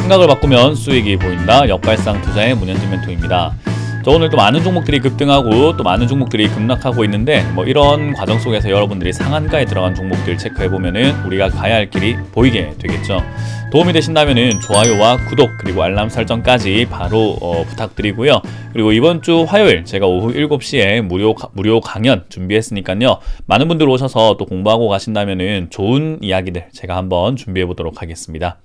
생각을 바꾸면 수익이 보인다. 역발상 투자의 문현진 멘토입니다. 오늘 또 많은 종목들이 급등하고 또 많은 종목들이 급락하고 있는데 이런 과정 속에서 여러분들이 상한가에 들어간 종목들 체크해보면은 우리가 가야 할 길이 보이게 되겠죠. 도움이 되신다면은 좋아요와 구독 그리고 알람 설정까지 바로 부탁드리고요. 그리고 이번 주 화요일 제가 오후 7시에 무료 강연 준비했으니까요. 많은 분들 오셔서 또 공부하고 가신다면은 좋은 이야기들 제가 한번 준비해 보도록 하겠습니다.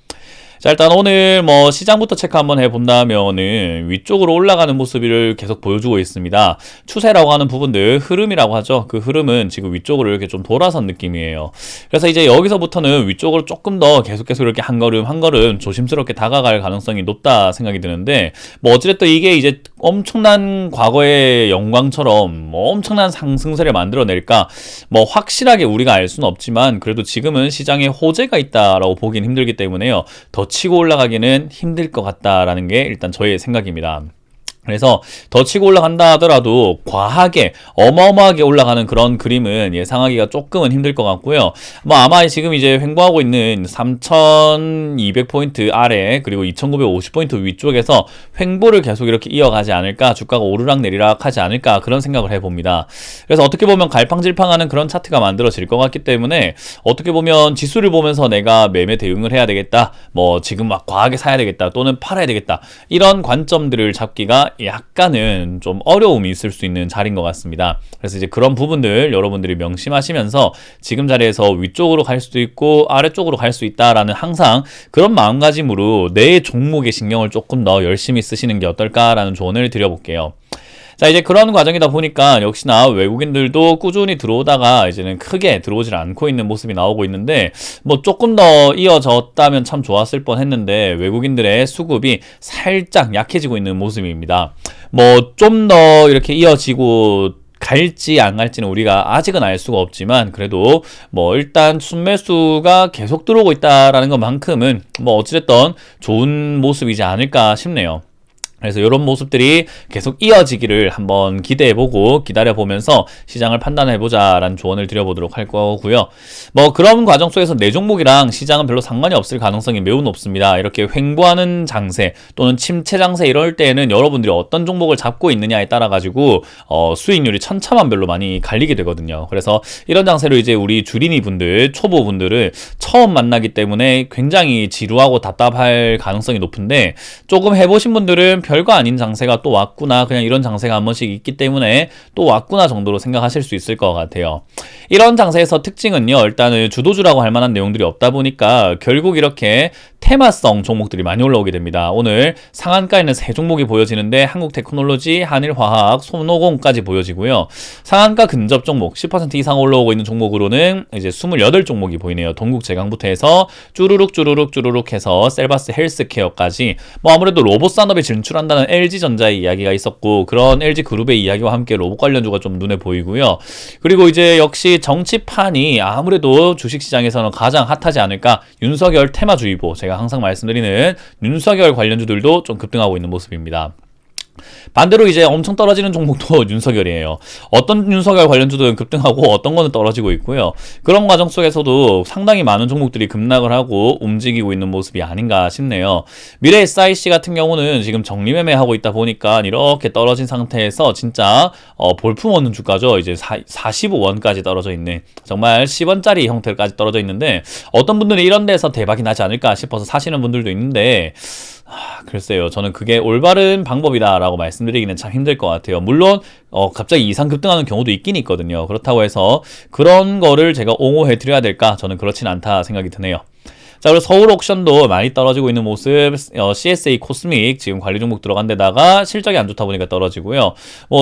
자, 일단 오늘 시장부터 체크 한번 해본다면은 위쪽으로 올라가는 모습을 계속 보여주고 있습니다. 추세라고 하는 부분들, 흐름이라고 하죠. 그 흐름은 지금 위쪽으로 이렇게 좀 돌아선 느낌이에요. 그래서 이제 여기서부터는 위쪽으로 조금 더 계속 이렇게 한 걸음 조심스럽게 다가갈 가능성이 높다 생각이 드는데, 어찌됐든 이게 이제 엄청난 과거의 영광처럼 엄청난 상승세를 만들어낼까? 확실하게 우리가 알 수는 없지만 그래도 지금은 시장에 호재가 있다라고 보긴 힘들기 때문에요. 더 치고 올라가기는 힘들 것 같다라는 게 일단 저의 생각입니다. 그래서 더 치고 올라간다 하더라도 과하게 어마어마하게 올라가는 그런 그림은 예상하기가 조금은 힘들 것 같고요. 아마 지금 이제 횡보하고 있는 3200포인트 아래 그리고 2950포인트 위쪽에서 횡보를 계속 이렇게 이어가지 않을까, 주가가 오르락 내리락 하지 않을까, 그런 생각을 해봅니다. 그래서 어떻게 보면 갈팡질팡하는 그런 차트가 만들어질 것 같기 때문에 어떻게 보면 지수를 보면서 내가 매매 대응을 해야 되겠다, 지금 막 과하게 사야 되겠다 또는 팔아야 되겠다, 이런 관점들을 잡기가 약간은 좀 어려움이 있을 수 있는 자리인 것 같습니다. 그래서 이제 그런 부분들 여러분들이 명심하시면서 지금 자리에서 위쪽으로 갈 수도 있고 아래쪽으로 갈 수 있다라는 항상 그런 마음가짐으로 내 종목에 신경을 조금 더 열심히 쓰시는 게 어떨까라는 조언을 드려볼게요. 자, 이제 그런 과정이다 보니까 역시나 외국인들도 꾸준히 들어오다가 이제는 크게 들어오질 않고 있는 모습이 나오고 있는데, 조금 더 이어졌다면 참 좋았을 뻔 했는데 외국인들의 수급이 살짝 약해지고 있는 모습입니다. 좀 더 이렇게 이어지고 갈지 안 갈지는 우리가 아직은 알 수가 없지만 그래도 일단 순매수가 계속 들어오고 있다라는 것만큼은 어찌됐든 좋은 모습이지 않을까 싶네요. 그래서 이런 모습들이 계속 이어지기를 한번 기대해보고 기다려보면서 시장을 판단해보자 라는 조언을 드려보도록 할 거고요. 그런 과정 속에서 내 종목이랑 시장은 별로 상관이 없을 가능성이 매우 높습니다. 이렇게 횡보하는 장세 또는 침체 장세 이럴 때에는 여러분들이 어떤 종목을 잡고 있느냐에 따라 가지고 수익률이 천차만별로 많이 갈리게 되거든요. 그래서 이런 장세로 이제 우리 주린이 분들, 초보 분들을 처음 만나기 때문에 굉장히 지루하고 답답할 가능성이 높은데, 조금 해보신 분들은 별거 아닌 장세가 또 왔구나, 그냥 이런 장세가 한 번씩 있기 때문에 또 왔구나 정도로 생각하실 수 있을 것 같아요. 이런 장세에서 특징은요, 일단은 주도주라고 할 만한 내용들이 없다 보니까 결국 이렇게 테마성 종목들이 많이 올라오게 됩니다. 오늘 상한가에는 세 종목이 보여지는데 한국테크놀로지, 한일화학, 손오공까지 보여지고요. 상한가 근접 종목 10% 이상 올라오고 있는 종목으로는 이제 28종목이 보이네요. 동국제강부터 해서 쭈루룩 해서 셀바스 헬스케어까지, 아무래도 로봇 산업에 진출한다는 LG전자의 이야기가 있었고 그런 LG그룹의 이야기와 함께 로봇 관련주가 좀 눈에 보이고요. 그리고 이제 역시 정치판이 아무래도 주식시장에서는 가장 핫하지 않을까, 윤석열 테마주의보, 제가 항상 말씀드리는 윤석열 관련주들도 좀 급등하고 있는 모습입니다. 반대로 이제 엄청 떨어지는 종목도 윤석열이에요. 어떤 윤석열 관련주들은 급등하고 어떤 거는 떨어지고 있고요. 그런 과정 속에서도 상당히 많은 종목들이 급락을 하고 움직이고 있는 모습이 아닌가 싶네요. 미래 SIC 같은 경우는 지금 정리매매하고 있다 보니까 이렇게 떨어진 상태에서 진짜 볼품없는 주가죠. 이제 45원까지 떨어져 있는, 정말 10원짜리 형태까지 떨어져 있는데 어떤 분들은 이런 데서 대박이 나지 않을까 싶어서 사시는 분들도 있는데, 글쎄요, 저는 그게 올바른 방법이다라고 말씀드리기는 참 힘들 것 같아요. 물론 갑자기 이상 급등하는 경우도 있긴 있거든요. 그렇다고 해서 그런 거를 제가 옹호해 드려야 될까? 저는 그렇진 않다 생각이 드네요. 자, 그리고 서울 옥션도 많이 떨어지고 있는 모습, CSA 코스믹 지금 관리 종목 들어간 데다가 실적이 안 좋다 보니까 떨어지고요.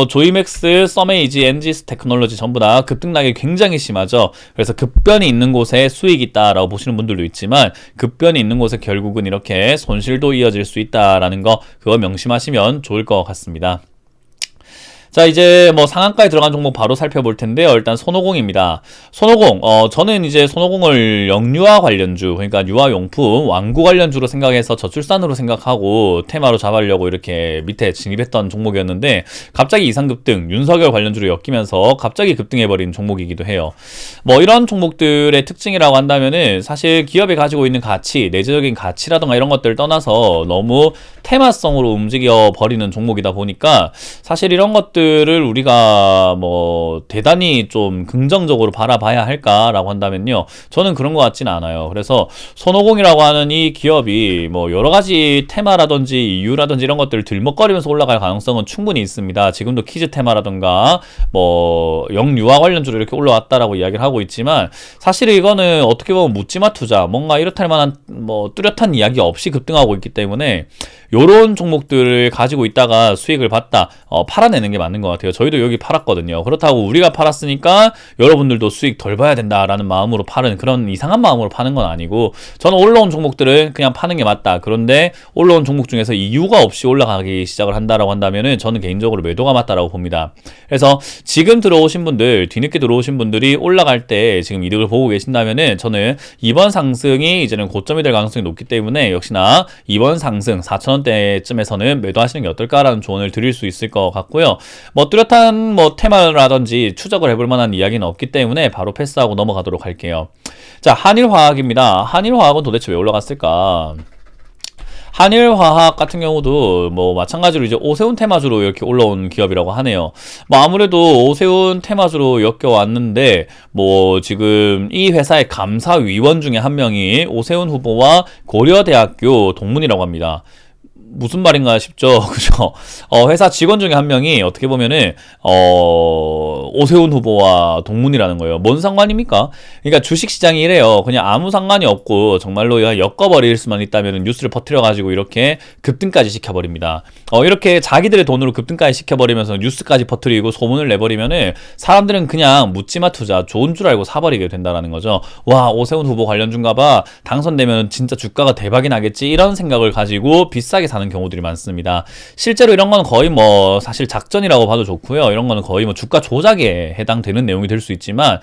조이맥스, 서메이지, 엔지스 테크놀로지 전부 다 급등락이 굉장히 심하죠. 그래서 급변이 있는 곳에 수익이 있다라고 보시는 분들도 있지만 급변이 있는 곳에 결국은 이렇게 손실도 이어질 수 있다라는 거, 그거 명심하시면 좋을 것 같습니다. 자, 이제 뭐 상한가에 들어간 종목 바로 살펴볼 텐데요. 일단 손오공입니다. 손오공, 저는 이제 손오공을 영유아 관련주, 그러니까 유아용품, 완구 관련주로 생각해서 저출산으로 생각하고 테마로 잡으려고 이렇게 밑에 진입했던 종목이었는데 갑자기 이상급등, 윤석열 관련주로 엮이면서 갑자기 급등해버린 종목이기도 해요. 뭐 이런 종목들의 특징이라고 한다면은 사실 기업이 가지고 있는 가치, 내재적인 가치라던가 이런 것들을 떠나서 너무 테마성으로 움직여 버리는 종목이다 보니까 사실 이런 것들을 우리가 뭐 대단히 좀 긍정적으로 바라봐야 할까라고 한다면요, 저는 그런 것 같지는 않아요. 그래서 손오공이라고 하는 이 기업이 뭐 여러 가지 테마라든지 이유라든지 이런 것들을 들먹거리면서 올라갈 가능성은 충분히 있습니다. 지금도 키즈 테마라든가 뭐 영유아 관련주로 이렇게 올라왔다라고 이야기를 하고 있지만 사실 이거는 어떻게 보면 묻지마 투자, 뭔가 이렇다 할 만한 뭐 뚜렷한 이야기 없이 급등하고 있기 때문에 요런 종목들을 가지고 있다가 수익을 봤다, 팔아내는 게 맞는 것 같아요. 저희도 여기 팔았거든요. 그렇다고 우리가 팔았으니까 여러분들도 수익 덜 봐야 된다라는 마음으로 파는, 그런 이상한 마음으로 파는 건 아니고, 저는 올라온 종목들은 그냥 파는 게 맞다. 그런데 올라온 종목 중에서 이유가 없이 올라가기 시작을 한다라고 한다면은 저는 개인적으로 매도가 맞다라고 봅니다. 그래서 지금 들어오신 분들, 뒤늦게 들어오신 분들이 올라갈 때 지금 이득을 보고 계신다면은 저는 이번 상승이 이제는 고점이 될 가능성이 높기 때문에 역시나 이번 상승 4,000원대쯤에서는 매도하시는 게 어떨까라는 조언을 드릴 수 있을 것 같고요. 뭐 뚜렷한 뭐 테마라든지 추적을 해볼 만한 이야기는 없기 때문에 바로 패스하고 넘어가도록 할게요. 자, 한일화학입니다. 한일화학은 도대체 왜 올라갔을까? 한일화학 같은 경우도 뭐 마찬가지로 이제 오세훈 테마주로 이렇게 올라온 기업이라고 하네요. 뭐 아무래도 오세훈 테마주로 엮여왔는데 뭐 지금 이 회사의 감사위원 중에 한 명이 오세훈 후보와 고려대학교 동문이라고 합니다. 무슨 말인가 싶죠. 그죠? 회사 직원 중에 한 명이 어떻게 보면은, 오세훈 후보와 동문이라는 거예요. 뭔 상관입니까? 그러니까 주식시장이 이래요. 그냥 아무 상관이 없고, 정말로 엮어버릴 수만 있다면 뉴스를 퍼뜨려가지고 이렇게 급등까지 시켜버립니다. 이렇게 자기들의 돈으로 급등까지 시켜버리면서 뉴스까지 퍼뜨리고 소문을 내버리면은 사람들은 그냥 묻지마 투자, 좋은 줄 알고 사버리게 된다는 거죠. 와, 오세훈 후보 관련주인가봐. 당선되면 진짜 주가가 대박이 나겠지. 이런 생각을 가지고 비싸게 사는 경우들이 많습니다. 실제로 이런 건 거의 뭐 사실 작전이라고 봐도 좋고요. 이런 거는 거의 뭐 주가 조작에 해당되는 내용이 될 수 있지만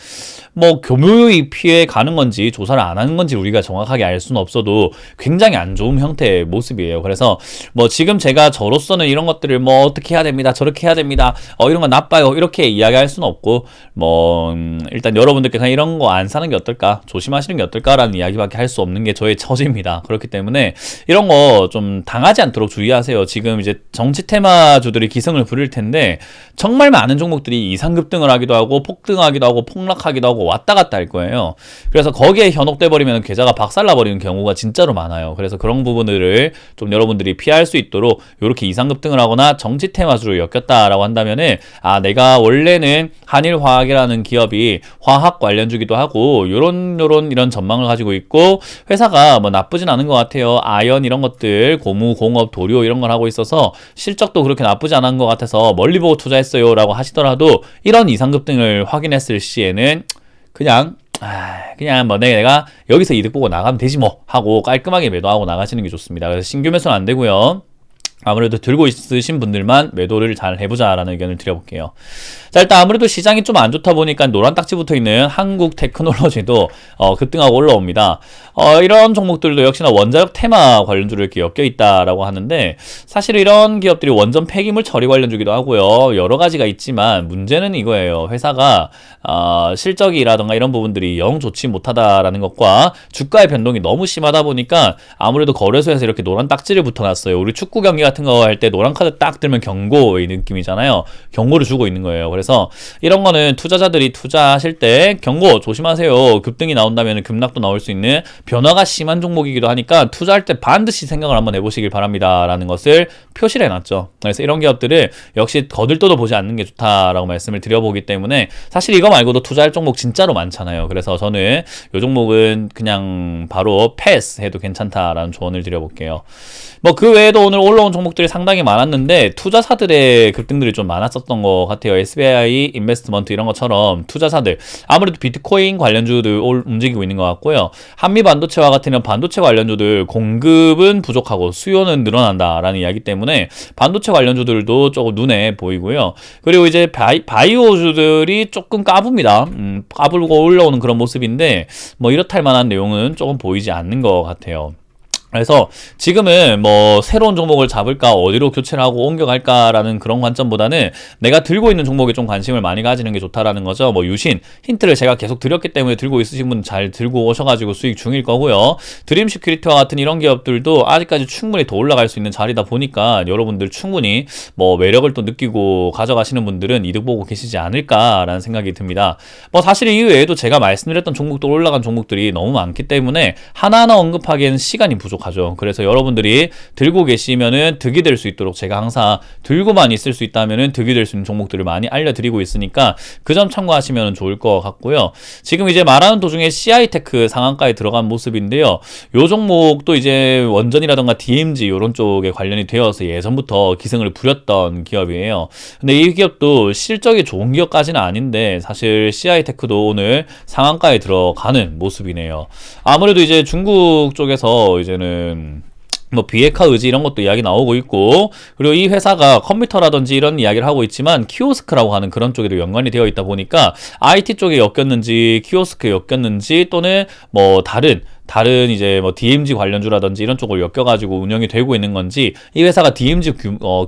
뭐 교묘히 피해 가는 건지 조사를 안 하는 건지 우리가 정확하게 알 수는 없어도 굉장히 안 좋은 형태의 모습이에요. 그래서 뭐 지금 제가 저로서는 이런 것들을 뭐 어떻게 해야 됩니다, 저렇게 해야 됩니다, 이런 건 나빠요, 이렇게 이야기할 수는 없고, 뭐 일단 여러분들께 그냥 이런 거 안 사는 게 어떨까, 조심하시는 게 어떨까라는 이야기밖에 할 수 없는 게 저의 처지입니다. 그렇기 때문에 이런 거 좀 당하지 않도록 주의하세요. 지금 이제 정치 테마주들이 기승을 부릴 텐데 정말 많은 종목들이 이상급등을 하기도 하고 폭등하기도 하고 폭락하기도 하고 왔다 갔다 할 거예요. 그래서 거기에 현혹돼 버리면 계좌가 박살나 버리는 경우가 진짜로 많아요. 그래서 그런 부분들을 좀 여러분들이 피할 수 있도록 이렇게 이상급등을 하거나 정치 테마주로 엮였다라고 한다면은, 아, 내가 원래는 한일화학이라는 기업이 화학 관련주기도 하고 요런 이런 전망을 가지고 있고 회사가 뭐 나쁘진 않은 것 같아요. 아연 이런 것들, 고무, 공업, 도료 이런 걸 하고 있어서 실적도 그렇게 나쁘지 않은 것 같아서 멀리 보고 투자했어요 라고 하시더라도 이런 이상급등을 확인했을 시에는 그냥 뭐 내가 여기서 이득 보고 나가면 되지 뭐 하고 깔끔하게 매도하고 나가시는 게 좋습니다. 그래서 신규 매수는 안 되고요. 아무래도 들고 있으신 분들만 매도를 잘 해보자라는 의견을 드려볼게요. 자, 일단 아무래도 시장이 좀 안 좋다 보니까 노란 딱지 붙어있는 한국 테크놀로지도 급등하고 올라옵니다. 이런 종목들도 역시나 원자력 테마 관련주로 이렇게 엮여있다라고 하는데, 사실 이런 기업들이 원전 폐기물 처리 관련주기도 하고요. 여러 가지가 있지만 문제는 이거예요. 회사가 실적이라던가 이런 부분들이 영 좋지 못하다라는 것과 주가의 변동이 너무 심하다 보니까 아무래도 거래소에서 이렇게 노란 딱지를 붙어놨어요. 우리 축구 경기 같은 거 할 때 노란 카드 딱 들면 경고의 느낌이잖아요. 경고를 주고 있는 거예요. 그래서 이런 거는 투자자들이 투자하실 때 경고 조심하세요. 급등이 나온다면 급락도 나올 수 있는 변화가 심한 종목이기도 하니까 투자할 때 반드시 생각을 한번 해보시길 바랍니다 라는 것을 표시를 해놨죠. 그래서 이런 기업들을 역시 거들떠도 보지 않는 게 좋다라고 말씀을 드려보기 때문에, 사실 이거 말고도 투자할 종목 진짜로 많잖아요. 그래서 저는 이 종목은 그냥 바로 패스해도 괜찮다라는 조언을 드려볼게요. 뭐 그 외에도 오늘 올라온 종목들이 상당히 많았는데 투자사들의 급등들이 좀 많았었던 것 같아요. SBI 인베스트먼트 이런 것처럼 투자사들 아무래도 비트코인 관련주들 움직이고 있는 것 같고요. 한미 반도체와 같은 이런 반도체 관련주들 공급은 부족하고 수요는 늘어난다라는 이야기 때문에 반도체 관련주들도 조금 눈에 보이고요. 그리고 이제 바이오주들이 조금 까붑니다. 까불고 올라오는 그런 모습인데 뭐 이렇다 할 만한 내용은 조금 보이지 않는 것 같아요. 그래서 지금은 뭐 새로운 종목을 잡을까 어디로 교체를 하고 옮겨갈까라는 그런 관점보다는 내가 들고 있는 종목에 좀 관심을 많이 가지는 게 좋다라는 거죠. 뭐 유신 힌트를 제가 계속 드렸기 때문에 들고 있으신 분 잘 들고 오셔가지고 수익 중일 거고요. 드림 시큐리티와 같은 이런 기업들도 아직까지 충분히 더 올라갈 수 있는 자리다 보니까 여러분들 충분히 뭐 매력을 또 느끼고 가져가시는 분들은 이득 보고 계시지 않을까라는 생각이 듭니다. 뭐 사실 이 외에도 제가 말씀드렸던 종목도 올라간 종목들이 너무 많기 때문에 하나하나 언급하기에는 시간이 부족합니다. 그래서 여러분들이 들고 계시면은 득이 될 수 있도록 제가 항상 들고만 있을 수 있다면은 득이 될 수 있는 종목들을 많이 알려드리고 있으니까 그 점 참고하시면 좋을 것 같고요. 지금 이제 말하는 도중에 CI테크 상한가에 들어간 모습인데요. 요 종목도 이제 원전이라던가 DMZ 이런 쪽에 관련이 되어서 예전부터 기승을 부렸던 기업이에요. 근데 이 기업도 실적이 좋은 기업까지는 아닌데 사실 CI테크도 오늘 상한가에 들어가는 모습이네요. 아무래도 이제 중국 쪽에서 이제는 뭐 비핵화 의지 이런 것도 이야기 나오고 있고 그리고 이 회사가 컴퓨터라든지 이런 이야기를 하고 있지만 키오스크라고 하는 그런 쪽에도 연관이 되어 있다 보니까 IT 쪽에 엮였는지 키오스크에 엮였는지 또는 뭐 다른 이제 뭐 DMZ 관련주라든지 이런 쪽을 엮여가지고 운영이 되고 있는 건지 이 회사가 DMZ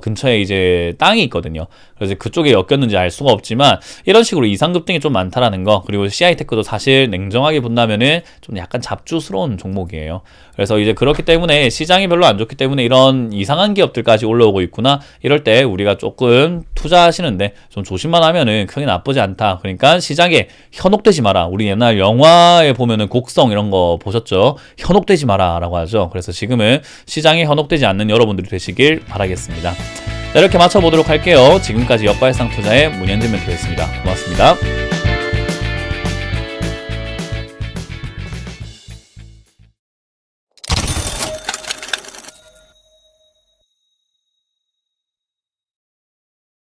근처에 이제 땅이 있거든요. 그래서 그쪽에 엮였는지 알 수가 없지만 이런 식으로 이상급등이 좀 많다라는 거 그리고 CI테크도 사실 냉정하게 본다면은 좀 약간 잡주스러운 종목이에요. 그래서 이제 그렇기 때문에 시장이 별로 안 좋기 때문에 이런 이상한 기업들까지 올라오고 있구나 이럴 때 우리가 조금 투자하시는데 좀 조심만 하면은 크게 나쁘지 않다. 그러니까 시장에 현혹되지 마라. 우리 옛날 영화에 보면은 곡성 이런 거 보셨죠? 현혹되지 마라 라고 하죠. 그래서 지금은 시장에 현혹되지 않는 여러분들이 되시길 바라겠습니다. 자, 이렇게 마쳐보도록 할게요. 지금까지 역발상 투자의 문현진 멘토였습니다. 고맙습니다.